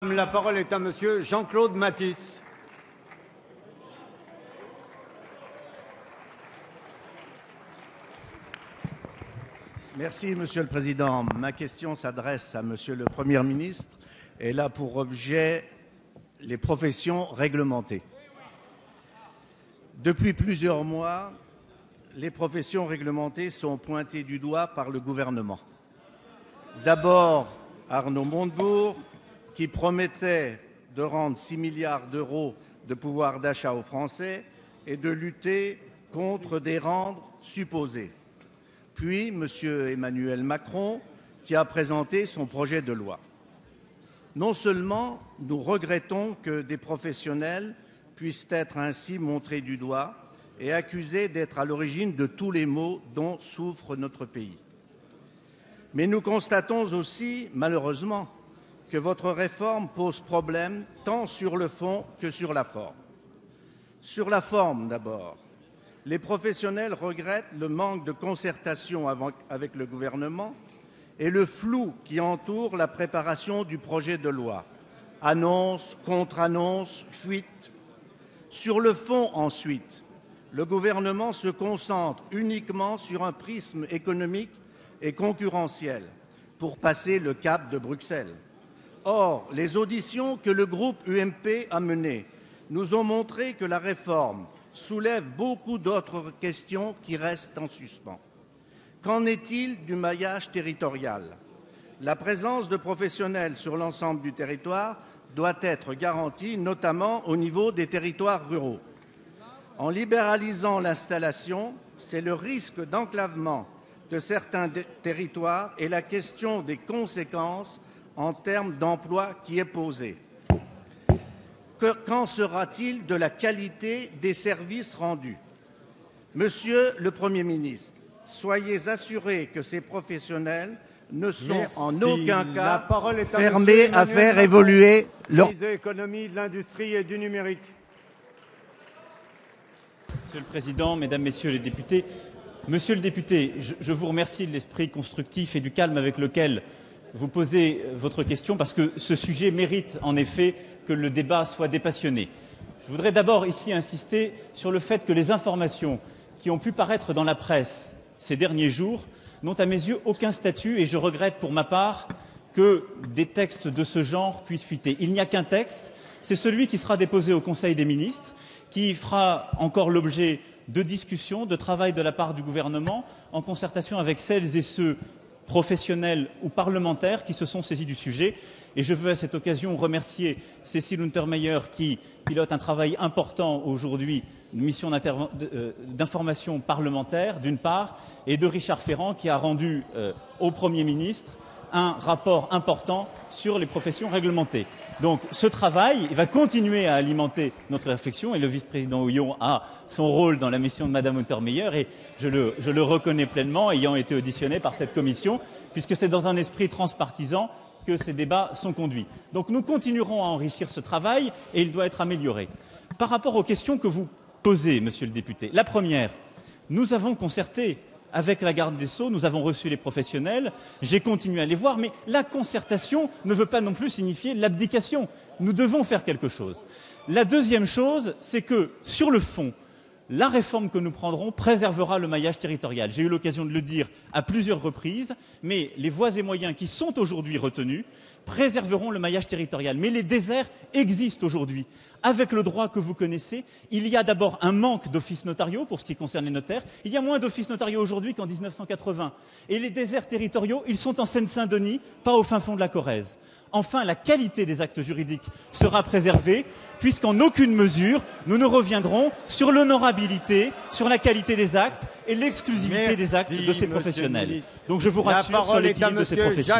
La parole est à Monsieur Jean-Claude Mathis. Merci, Monsieur le Président. Ma question s'adresse à Monsieur le Premier ministre. Elle a pour objet les professions réglementées. Depuis plusieurs mois, les professions réglementées sont pointées du doigt par le gouvernement. D'abord, Arnaud Montebourg, qui promettait de rendre 6 milliards d'euros de pouvoir d'achat aux Français et de lutter contre des rentes supposées. Puis M. Emmanuel Macron, qui a présenté son projet de loi. Non seulement nous regrettons que des professionnels puissent être ainsi montrés du doigt et accusés d'être à l'origine de tous les maux dont souffre notre pays, mais nous constatons aussi, malheureusement, que votre réforme pose problème tant sur le fond que sur la forme. Sur la forme d'abord, les professionnels regrettent le manque de concertation avec le gouvernement et le flou qui entoure la préparation du projet de loi. Annonces, contre-annonces, fuites. Sur le fond ensuite, le gouvernement se concentre uniquement sur un prisme économique et concurrentiel pour passer le cap de Bruxelles. Or, les auditions que le groupe UMP a menées nous ont montré que la réforme soulève beaucoup d'autres questions qui restent en suspens. Qu'en est-il du maillage territorial? La présence de professionnels sur l'ensemble du territoire doit être garantie, notamment au niveau des territoires ruraux. En libéralisant l'installation, c'est le risque d'enclavement de certains territoires et la question des conséquences en termes d'emploi qui est posée. Qu'en sera-t-il de la qualité des services rendus? Monsieur le Premier ministre, soyez assuré que ces professionnels ne sont en aucun cas fermés à faire évoluer leur... Ministre de l'économie, de l'industrie et du numérique. Monsieur le Président, Mesdames, Messieurs les députés, Monsieur le député, je vous remercie de l'esprit constructif et du calme avec lequel vous posez votre question, parce que ce sujet mérite en effet que le débat soit dépassionné. Je voudrais d'abord ici insister sur le fait que les informations qui ont pu paraître dans la presse ces derniers jours n'ont à mes yeux aucun statut, et je regrette pour ma part que des textes de ce genre puissent fuiter. Il n'y a qu'un texte, c'est celui qui sera déposé au Conseil des ministres, qui fera encore l'objet de discussions, de travail de la part du gouvernement, en concertation avec celles et ceux professionnels ou parlementaires qui se sont saisis du sujet. Et je veux à cette occasion remercier Cécile Untermaier qui pilote un travail important aujourd'hui, une mission d'information parlementaire d'une part, et de Richard Ferrand qui a rendu au Premier ministre un rapport important sur les professions réglementées. Donc ce travail va continuer à alimenter notre réflexion, et le vice-président Houillon a son rôle dans la mission de Madame Untermaier, et je le reconnais pleinement, ayant été auditionné par cette commission, puisque c'est dans un esprit transpartisan que ces débats sont conduits. Donc nous continuerons à enrichir ce travail, et il doit être amélioré. Par rapport aux questions que vous posez, Monsieur le député, la première, nous avons concerté avec la garde des Sceaux, nous avons reçu les professionnels, j'ai continué à les voir, mais la concertation ne veut pas non plus signifier l'abdication. Nous devons faire quelque chose. La deuxième chose, c'est que, sur le fond, la réforme que nous prendrons préservera le maillage territorial. J'ai eu l'occasion de le dire à plusieurs reprises, mais les voies et moyens qui sont aujourd'hui retenus préserveront le maillage territorial. Mais les déserts existent aujourd'hui. Avec le droit que vous connaissez, il y a d'abord un manque d'offices notariaux pour ce qui concerne les notaires. Il y a moins d'offices notariaux aujourd'hui qu'en 1980. Et les déserts territoriaux, ils sont en Seine-Saint-Denis, pas au fin fond de la Corrèze. Enfin, la qualité des actes juridiques sera préservée, puisqu'en aucune mesure, nous ne reviendrons sur l'honorabilité, sur la qualité des actes et l'exclusivité des actes de ces professionnels. Donc je vous rassure sur l'équilibre de ces professions.